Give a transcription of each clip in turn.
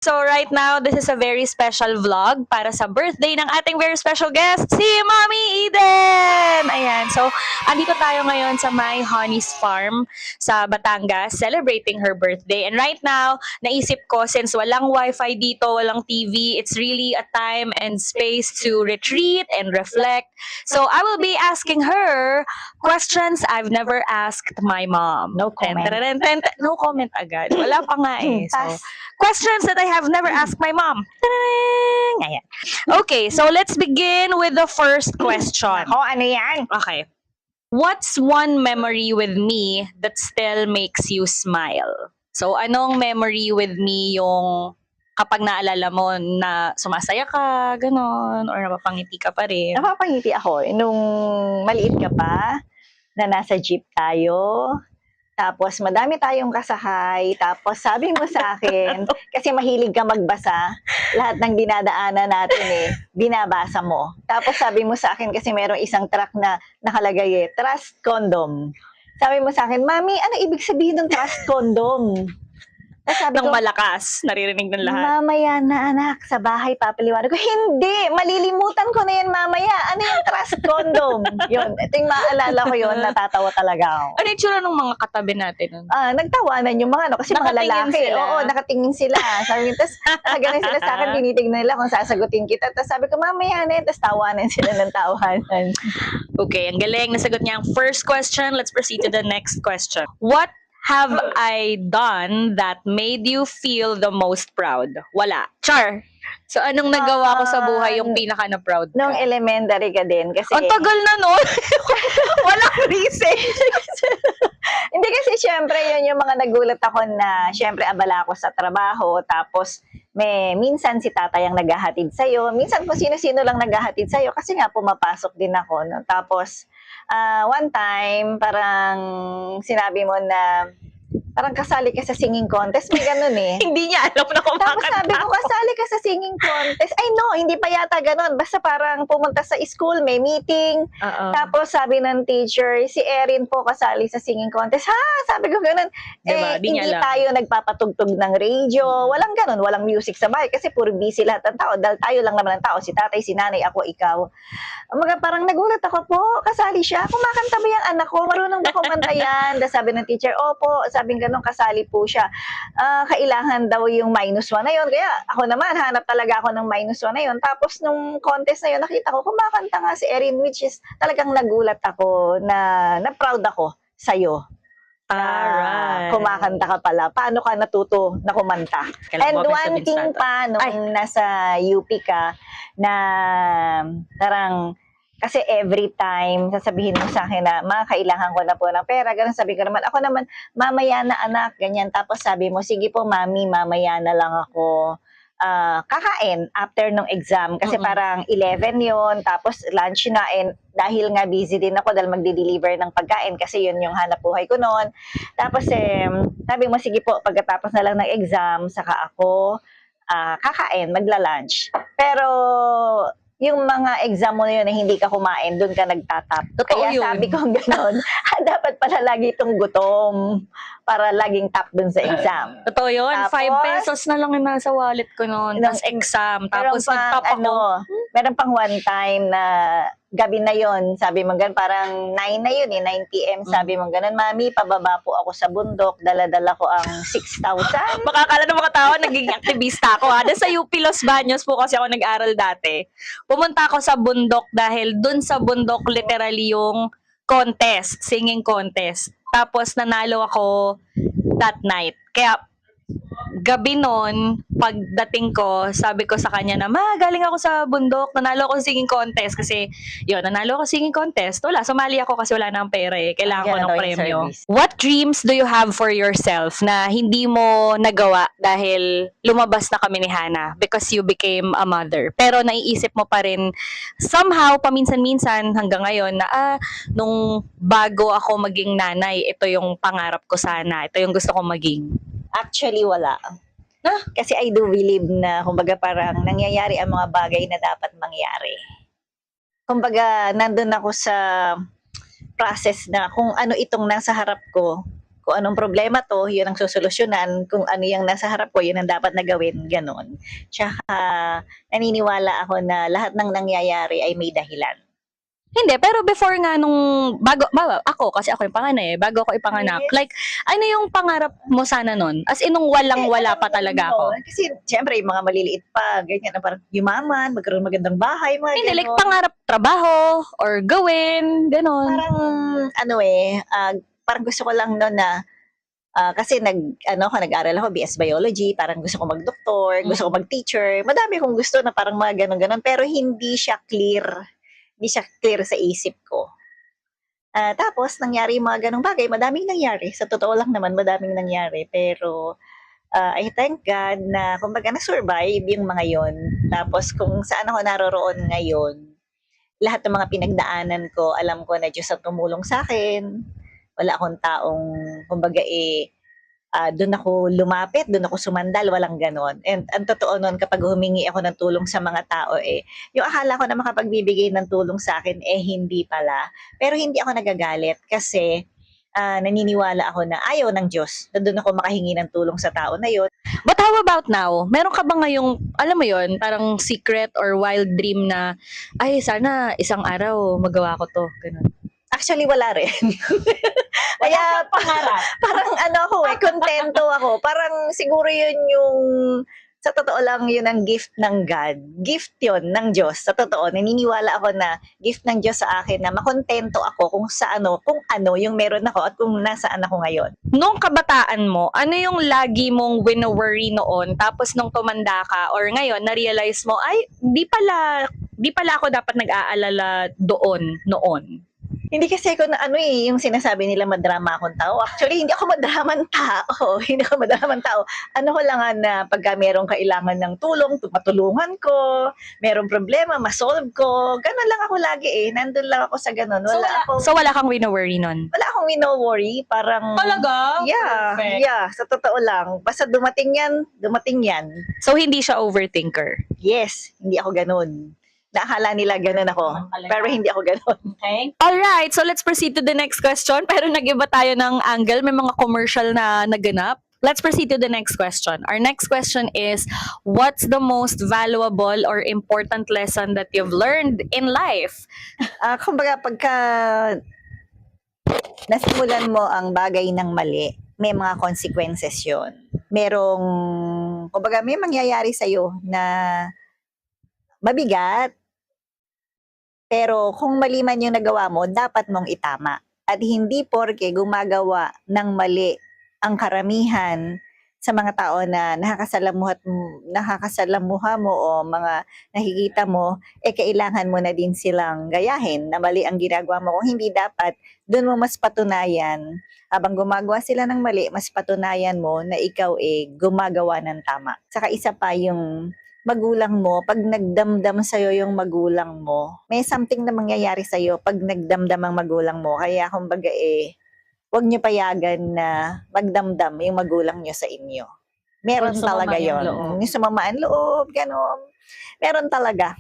So right now, this is a very special vlog para sa birthday ng ating very special guest, si Mommy Eden! Ayan, so andito tayo ngayon sa My Honey's Farm sa Batangas, celebrating her birthday. And right now, naisip ko, since walang wifi dito, walang TV, it's really a time and space to retreat and reflect. So I will be asking her questions I've never asked my mom. No comment. No comment agad. Wala pa nga eh. So, Pass. questions that I have never asked my mom. Ta-dang! Ayan. Okay, so let's begin with the first question. Ako, ano yan? Okay. What's one memory with me that still makes you smile? So, anong memory with me yung kapag naalala mo na sumasaya ka, ganon, or napapangiti ka pa rin? Napapangiti ako. Nung maliit ka pa, na nasa jeep tayo, tapos madami tayong kasakay, tapos sabi mo sa akin, kasi mahilig ka magbasa, lahat ng dinadaanan natin binabasa mo. Tapos sabi mo sa akin, kasi merong isang truck na nakalagay trust condom. Sabi mo sa akin, Mami, ano ibig sabihin ng trust condom? Tapos sabi Nang ko, malalakas, naririnig ng lahat. mamaya na anak, sa bahay papaliwanag ko. Hindi, malilimutan ko na yan mamaya. Ano yung trust condom? Yun, ito yung maalala ko yun, natatawa talaga ako. Ano yung tsura ng mga katabi natin nun? Nagtawanan yung mga kasi mga Nakatingin lalaki. sila. Oo, nakatingin sila. Sabi ko, tapos nakaganon sila sa akin, tinitignan nila kung sasagutin kita. Tapos sabi ko, mamaya na yun. Tapos tawanan sila ng tawanan. Okay, ang galing. Nasagot niya ang first question. Let's proceed to the next question. What have I done that made you feel the most proud? Wala. Char! So, anong nagawa ko sa buhay yung pinaka na proud ka? Nung elementary ka din. Kasi, Ang tagal na nun. Walang reason. hindi kasi syempre yun yung mga nagulat ako na syempre abala ako sa trabaho. Tapos minsan si tatay ang naghahatid sa'yo. Minsan kung sino-sino lang naghahatid sa'yo. Kasi nga pumapasok din ako. No? Tapos one time parang sinabi mo na parang kasali ka sa singing contest. May ganun eh. Hindi niya alam na Tapos kumakanta sabi ko, ako. kasali ka sa singing contest. Ay no, hindi pa yata ganun. Basta parang pumunta sa school, may meeting. Oo. Tapos sabi ng teacher, si Erin po kasali sa singing contest. Ha? Sabi ko ganun. Diba? Di niya Hindi alam. tayo nagpapatugtog ng radio. Walang ganun. Walang music sa bahay. Kasi puro busy lahat ng tao. Dahil tayo lang naman ang tao. Si tatay, si nanay, ako, ikaw. Mga parang nagulat ako po. Kasali siya. Kumakanta ba yung anak ko? Marunong ba kumanta yan? Dahil sabi ng teacher, opo. Sabi ganun, kasali po siya. Kailangan daw yung -1 na yun. Kaya ako naman, hanap talaga ako ng -1 na yun. Tapos nung contest na yun, nakita ko, kumakanta nga si Erin, which is talagang nagulat ako na proud ako sa'yo. Alright. Kumakanta ka pala. Paano ka natuto na kumanta? Kailangan And mo one sabihin thing sa atin. pa, nung nasa UP ka, na parang, kasi every time, sasabihin mo sa akin na, kailangan ko na po ng pera. Ganun sabi ko naman, ako naman, mamaya na anak, ganyan. Tapos sabi mo, sige po mami, mamaya na lang ako kakain after nung exam. Kasi parang 11 yon tapos lunch na. And dahil nga busy din ako dahil magde-deliver ng pagkain kasi yun yung hanap buhay ko noon. Tapos sabi mo, sige po, pagkatapos na lang ng exam, saka ako kakain, magla-lunch. Pero yung mga exam mo na yun na hindi ka kumain, doon ka nagtatap. Totoo Kaya yun. sabi ko gano'n, dapat pala lagi itong gutom para laging top doon sa exam. Totoo yun. Tapos, 5 pesos na lang yung nasa wallet ko noon. Nung Tapos exam. Meron Tapos pang, nagtap ako. meron pang one time na gabi na yon, sabi mo ganun, parang 9 na yun 9 p.m. Sabi mo ganun, mami, pababa po ako sa bundok, dala-dala ko ang 6,000. Makakala ng mga tao, naging aktivista ako. Doon sa UP Los Baños po kasi ako nag-aral dati. Pumunta ako sa bundok dahil doon sa bundok literally yung contest, singing contest. Tapos nanalo ako that night. Kaya gabi noon, pagdating ko, sabi ko sa kanya na, ma, galing ako sa bundok, nanalo ako sa singing contest. Kasi, yun, nanalo ako sa singing contest. Wala, sumali ako kasi wala nang pera eh. Kailangan ko Yan, ng yung premyo. service. What dreams do you have for yourself na hindi mo nagawa dahil lumabas na kami ni Hannah because you became a mother? Pero naiisip mo pa rin, somehow, paminsan-minsan hanggang ngayon, na nung bago ako maging nanay, ito yung pangarap ko sana. Ito yung gusto kong maging. Actually, wala. Kasi I do believe na, kumbaga parang nangyayari ang mga bagay na dapat mangyari. Kumbaga, nandun ako sa process na kung ano itong nasa harap ko, kung anong problema to, yun ang susolusyonan. Kung ano yung nasa harap ko, yun ang dapat na gawin, ganon. Tsaka, naniniwala ako na lahat ng nangyayari ay may dahilan. Hindi, pero before nga ako, kasi ako yung panganay, bago ako ipanganak, Yes. like, ano yung pangarap mo sana nun? As in, nung walang-wala pa talaga ako. Kasi, syempre, yung mga maliliit pa, ganyan, na parang yumaman, magkaroon magandang bahay, mga Hindi, like, ganon. pangarap trabaho, or gawin, ganon. Parang, parang gusto ko lang noon na, kasi nag-aral ako, BS Biology, parang gusto ko mag-doktor, gusto ko mag-teacher, madami kong gusto na parang mga ganon-ganon, pero hindi siya clear sa isip ko. Tapos, nangyari yung mga ganong bagay, madaming nangyari, sa totoo lang naman, madaming nangyari, pero, I thank God na, kumbaga, na-survive yung mga yon. Tapos, kung saan ako naroroon ngayon, lahat ng mga pinagdaanan ko, alam ko na Diyos ang tumulong sa akin. Wala akong taong, kumbaga doon ako lumapit, doon ako sumandal, walang ganon. And ang totoo nun, kapag humingi ako ng tulong sa mga tao, yung akala ko na makapagbibigay ng tulong sa akin, hindi pala. Pero hindi ako nagagalit kasi naniniwala ako na ayaw ng Diyos na doon ako makahingi ng tulong sa tao na yun. But how about now? Meron ka ba ngayong, alam mo yon, parang secret or wild dream na, ay, sana isang araw magawa ko to, ganon. Actually, wala rin. Kaya pangarap. parang kontento ako. Parang siguro yun yung, sa totoo lang, yun ang gift ng God. Gift yun ng Diyos. Sa totoo, naniniwala ako na gift ng Diyos sa akin na makontento ako kung ano yung meron ako at kung nasaan ako ngayon. Nung kabataan mo, ano yung lagi mong wino-worry noon, tapos nung tumanda ka, or ngayon, na-realize mo, ay, di pala ako dapat nag-aalala noon. Hindi kasi ako na yung sinasabi nila madrama akong tao. Actually, hindi ako madramang tao. Hindi ako madramang tao. Ano ko lang na pagka merong kailangan ng tulong, matulungan ko, merong problema, masolve ko. Ganon lang ako lagi Nandun lang ako sa ganon. So wala kang wino-worry nun? Wala akong wino-worry. Parang, Talaga? yeah, Perfect. yeah, sa totoo lang. Basta dumating yan. So hindi siya overthinker? Yes, hindi ako ganon. Naakala nila ganon ako. Pero hindi ako ganon. Okay. Alright, so let's proceed to the next question. Pero nag-iba tayo ng angle. May mga commercial na naganap. Let's proceed to the next question. Our next question is, what's the most valuable or important lesson that you've learned in life? Kumbaga, pagka nasimulan mo ang bagay ng mali, may mga consequences yun. Kumbaga, may mangyayari sa'yo na mabigat, pero kung mali man yung nagawa mo, dapat mong itama. At hindi porke gumagawa ng mali ang karamihan sa mga tao na nakakasalamuha mo o mga nakikita mo, kailangan mo na din silang gayahin na mali ang ginagawa mo. Kung hindi dapat, doon mo mas patunayan, habang gumagawa sila ng mali, mas patunayan mo na ikaw gumagawa ng tama. Saka isa pa yung magulang mo, pag nagdamdam sa'yo yung magulang mo, may something na mangyayari sa'yo pag nagdamdam ang magulang mo. Kaya kumbaga huwag nyo payagan na magdamdam yung magulang nyo sa inyo. Meron talaga yon. Yung sumama ang loob, gano'n. Meron talaga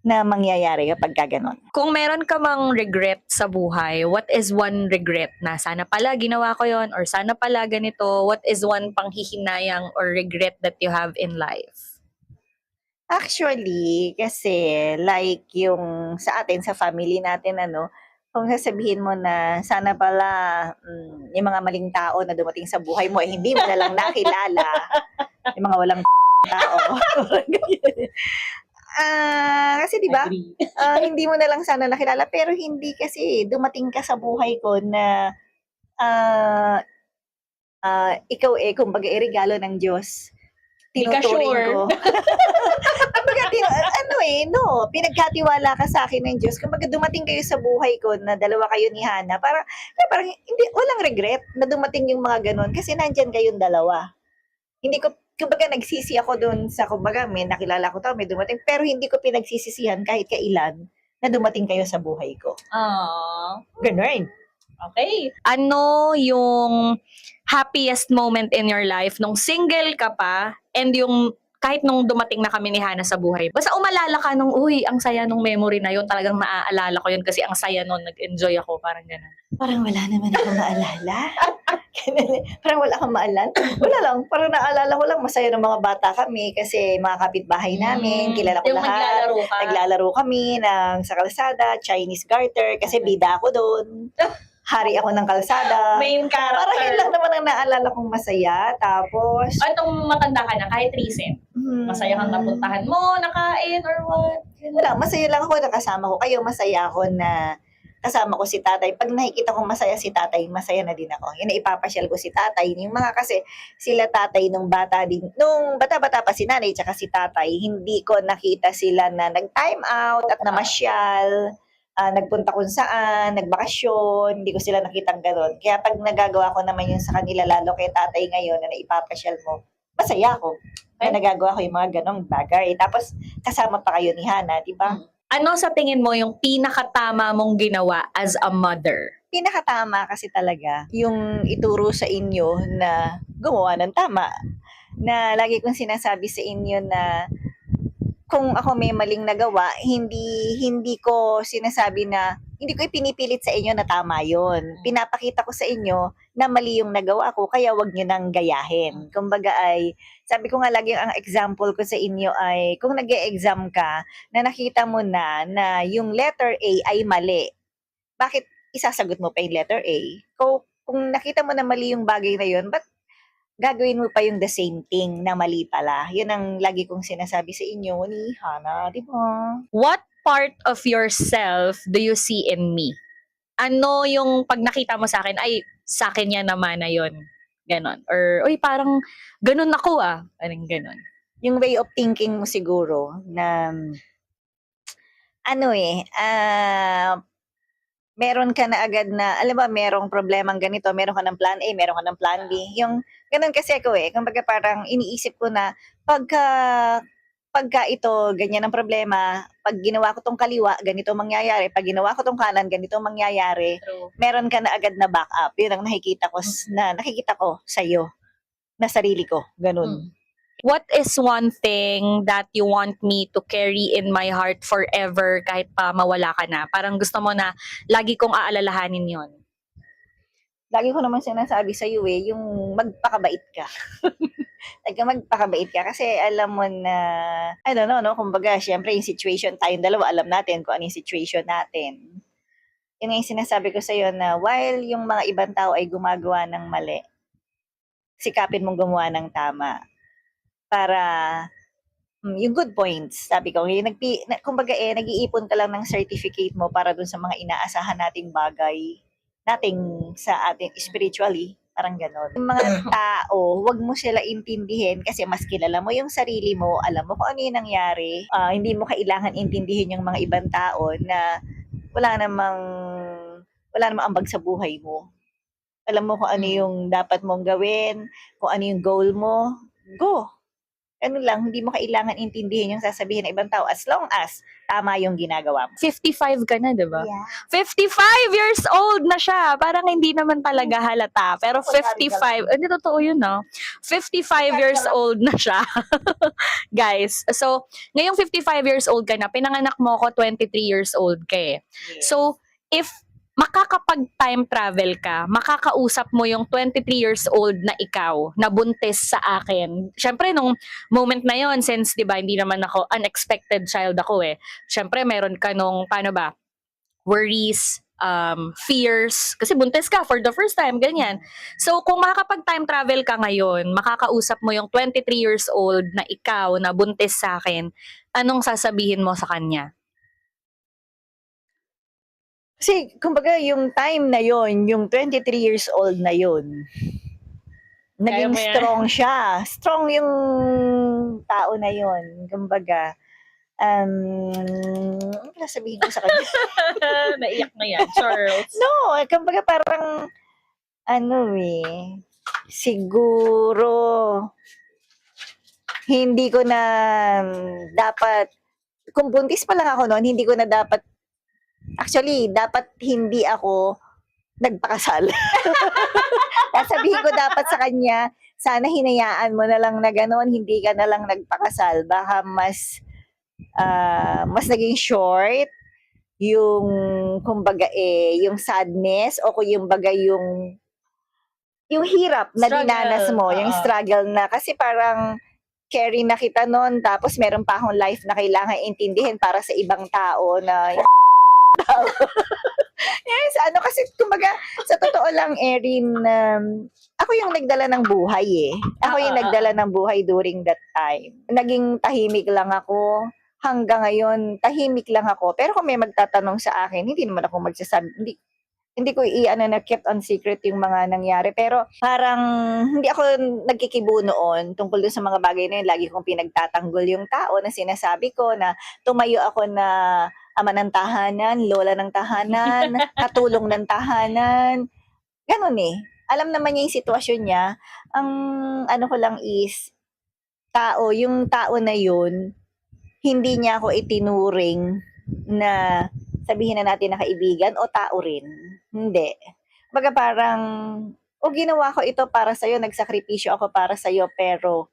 na mangyayari kapag gano'n. Kung meron ka mang regret sa buhay, what is one regret na sana pala ginawa ko yon, or sana pala ganito? What is one panghihinayang or regret that you have in life? Actually, kasi like yung sa atin, sa family natin, kung sasabihin mo na sana pala yung mga maling tao na dumating sa buhay mo, hindi mo na lang nakilala. Yung mga walang tao. Kasi diba, hindi mo na lang sana nakilala, pero hindi kasi dumating ka sa buhay ko na ikaw kumbaga regalo ng Diyos. Tinuturing ko. Kumbaga, pinagkatiwala ka sa akin ng Diyos. Kumbaga, dumating kayo sa buhay ko na dalawa kayo ni Hana. Parang hindi, walang regret na dumating yung mga ganun kasi nandyan kayong dalawa. Hindi ko, kumbaga, nagsisi ako dun sa, kumbaga, may nakilala ko tao, may dumating, pero hindi ko pinagsisisihan kahit kailan na dumating kayo sa buhay ko. Ganun. Okay. Ano yung happiest moment in your life nung single ka pa and yung kahit nung dumating na kami ni Hana sa buhay? Basta umalala ka nung, uy, ang saya nung memory na yun. Talagang naaalala ko yun kasi ang saya nun, nag-enjoy ako, parang gano'n. Parang wala naman ako maalala. Parang wala kang maalala. Wala lang, parang naalala ko lang masaya ng mga bata kami kasi mga kapitbahay namin, kilala ko Yung lahat. naglalaro ka. Naglalaro kami sa kalsada, Chinese garter, kasi bida ako doon. Hari ako ng kalsada. Main Parang yun character. lang naman ang naalala kong masaya. Tapos, Itong matanda ka na, kahit recent, masaya kang napuntahan mo, nakain, or what? Wala, masaya lang ako na kasama ko kayo. Masaya ako na kasama ko si tatay. Pag nakikita kong masaya si tatay, masaya na din ako. Yun na ipapasyal ko si tatay. Yung mga kasi sila tatay nung bata din, nung bata-bata pa si nanay tsaka si tatay, hindi ko nakita sila na nag-time out at namasyal, nagpunta kung saan, nagbakasyon, hindi ko sila nakitang gano'n. Kaya pag nagagawa ko naman yun sa kanila, lalo kay tatay ngayon na naipapasyal mo, masaya ako na nagagawa ko yung mga ganong bagay. Tapos kasama pa kayo ni Hana, di ba? Ano sa tingin mo yung pinakatama mong ginawa as a mother? Pinakatama kasi talaga yung ituro sa inyo na gumawa ng tama. Na lagi kong sinasabi sa inyo na kung ako may maling nagawa, hindi ko sinasabi na hindi ko ipinipilit sa inyo na tama yon. Pinapakita ko sa inyo na mali yung nagawa ko, kaya wag nyo nang gayahin. Kumbaga ay, sabi ko nga lagi ang example ko sa inyo ay, kung nag-e-exam ka, na nakita mo na yung letter A ay mali, bakit isasagot mo pa yung letter A? Kung nakita mo na mali yung bagay na yun, ba't gagawin mo pa yung the same thing na mali pala? Yun ang lagi kong sinasabi sa inyo ni Hana, di ba? What part of yourself do you see in me? Ano yung pag nakita mo sa akin, ay, sa akin yan naman na yun. Ganon. Or, uy, parang ganon ako ah. Parang ganon. Yung way of thinking mo siguro na meron ka na agad na, alam ba, merong problemang ganito, meron ka ng plan A, meron ka ng plan B. Yung ganun kasi ako kumbaga parang iniisip ko na pagka ito, ganyan ang problema, pag ginawa ko tong kaliwa, ganito mangyayari, pag ginawa ko tong kanan, ganito mangyayari, meron ka na agad na backup. Yun ang nakikita ko sa'yo, na sarili ko, ganun. What is one thing that you want me to carry in my heart forever kahit pa mawala ka na? Parang gusto mo na lagi kong aalalahanin yon. Lagi ko naman sinasabi sa iyo yung magpakabait ka. Magpakabait ka kasi alam mo na, I don't know, no? Kumbaga, syempre yung situation, tayong dalawa, alam natin kung ano yung situation natin. Yun nga yung sinasabi ko sa iyo na while yung mga ibang tao ay gumagawa ng mali, sikapin mong gumawa ng tama. Para yung good points, sabi ko, kumbaga nag-iipon ka lang ng certificate mo para dun sa mga inaasahan nating bagay, sa atin spiritually, parang gano'n. Yung mga tao, wag mo sila intindihin kasi mas kilala mo yung sarili mo, alam mo kung ano yung nangyari, hindi mo kailangan intindihin yung mga ibang tao na wala namang ambag sa buhay mo. Alam mo kung ano yung dapat mong gawin, kung ano yung goal mo, go. Ano lang, hindi mo kailangan intindihin yung sasabihin ng ibang tao as long as tama yung ginagawa mo. 55 ka na, di ba? Yeah. 55 years old na siya. Parang hindi naman talaga halata. Pero 55, hindi totoo yun, no? 55 years old na siya. Guys, so, ngayong 55 years old ka na, pinanganak mo ako 23 years old ka eh. Yes. So, if makakapag-time travel ka, makakausap mo yung 23 years old na ikaw, na buntis sa akin. Siyempre, nung moment na yon, since, di ba, hindi naman ako, unexpected child ako eh. Siyempre, meron ka nung, paano ba, worries, fears, kasi buntis ka for the first time, ganyan. So, kung makakapag-time travel ka ngayon, makakausap mo yung 23 years old na ikaw, na buntis sa akin, anong sasabihin mo sa kanya? Kasi, kumbaga, yung time na yon, yung 23 years old na yon, naging strong siya. Strong yung tao na yon. Kumbaga, ano sabihin ko sa kanya? Naiyak na yan, Charles. No, kumbaga parang, siguro, hindi ko na dapat, kung buntis pa lang ako noon, hindi ko na dapat, actually, dapat hindi ako nagpakasal. Sabihin ko dapat sa kanya, sana hinayaan mo na lang na gano'n, hindi ka na lang nagpakasal. Baka mas naging short yung, kumbaga yung sadness, o kung yung baga yung yung hirap na Struggle. dinanas mo, yung Oo. struggle na, kasi parang carry na kita noon, tapos meron pa akong life na kailangan intindihin para sa ibang tao na yung tao. Yes, ano kasi, kumbaga, sa totoo lang, Erin, ako yung nagdala ng buhay eh. Ako yung nagdala ng buhay during that time. Naging tahimik lang ako. Hanggang ngayon, tahimik lang ako. Pero kung may magtatanong sa akin, hindi naman ako magsasabi, hindi ko na kept on secret yung mga nangyari. Pero parang hindi ako nagkikibo noon tungkol dun sa mga bagay na yun. Lagi kong pinagtatanggol yung tao na sinasabi ko na tumayo ako na ama ng tahanan, lola ng tahanan, katulong ng tahanan. Ganon eh. Alam naman niya yung sitwasyon niya. Ang ano ko lang is, yung tao na yun, hindi niya ako itinuring na sabihin na natin na kaibigan o tao rin. Hindi. Baga parang, ginawa ko ito para sa'yo, nagsakripisyo ako para sa'yo, pero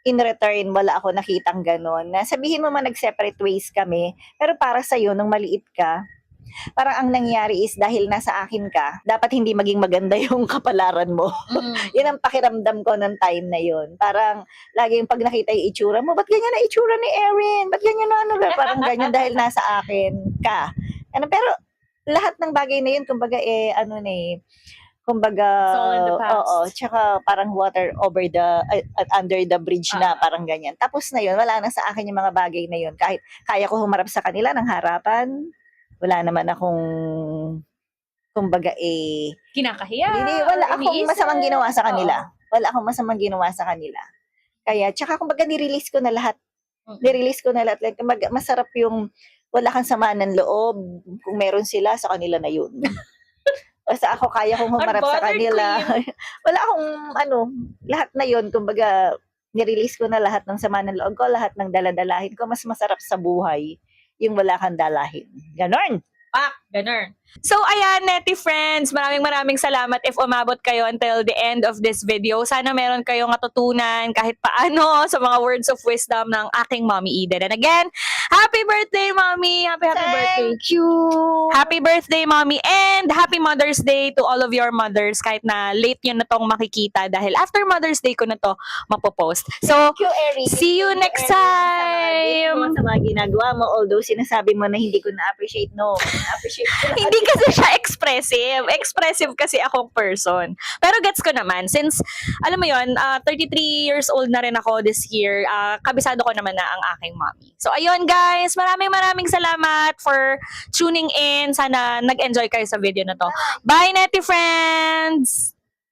in return, wala ako nakitang ganon. Na sabihin mo man nag-separate ways kami, pero para sa'yo, nung maliit ka, parang ang nangyari is dahil nasa akin ka, dapat hindi maging maganda yung kapalaran mo. Yan ang pakiramdam ko ng time na yun. Parang lagi yung pag nakita yung itsura mo, ba't ganyan na itsura ni Erin? Ba't ganyan na parang ganyan dahil nasa akin ka. Pero lahat ng bagay na yun, kumbaga kumbaga, It's all in the past. oo, tsaka parang water over under the bridge na, parang ganyan. Tapos na yun, wala na sa akin yung mga bagay na yun. Kahit kaya ko humarap sa kanila ng harapan, wala naman akong, kumbaga Kinakahiya. hindi, wala or akong iniisip. masamang ginawa sa kanila. Oo. Wala akong masamang ginawa sa kanila. Kaya, tsaka kumbaga nirelease ko na lahat. Mm. Nirelease ko na lahat. Like, kumbaga, masarap yung wala kang sama ng loob. Kung meron sila, sa kanila na yun. Basta ako kaya kong humarap sa Unbothered kanila. Wala akong, lahat na yun. Kumbaga, nirelease ko na lahat ng sama ng loob ko, lahat ng daladalahin ko. Mas masarap sa buhay yung wala kang dalahin. Ganon. Ganun. So, ayan, Neti friends, maraming salamat if umabot kayo until the end of this video. Sana meron kayong natutunan kahit paano sa mga words of wisdom ng aking Mommy Eden. And again, happy birthday, Mommy! Happy birthday! Thank you! Happy birthday, Mommy! And happy Mother's Day to all of your mothers kahit na late nyo na tong makikita dahil after Mother's Day ko na to mapopost. So, Thank you, Erin. see you next time! Sa mga ginagawa mo, although sinasabi mo na hindi ko na-appreciate, no. Na-appreciate ko lahat. Hindi kasi siya expressive. Expressive kasi akong person. Pero gets ko naman. Since, alam mo yun, 33 years old na rin ako this year, kabisado ko naman na ang aking mommy. So, ayun guys, maraming salamat for tuning in. Sana nag-enjoy kayo sa video na to. Bye, Neti friends!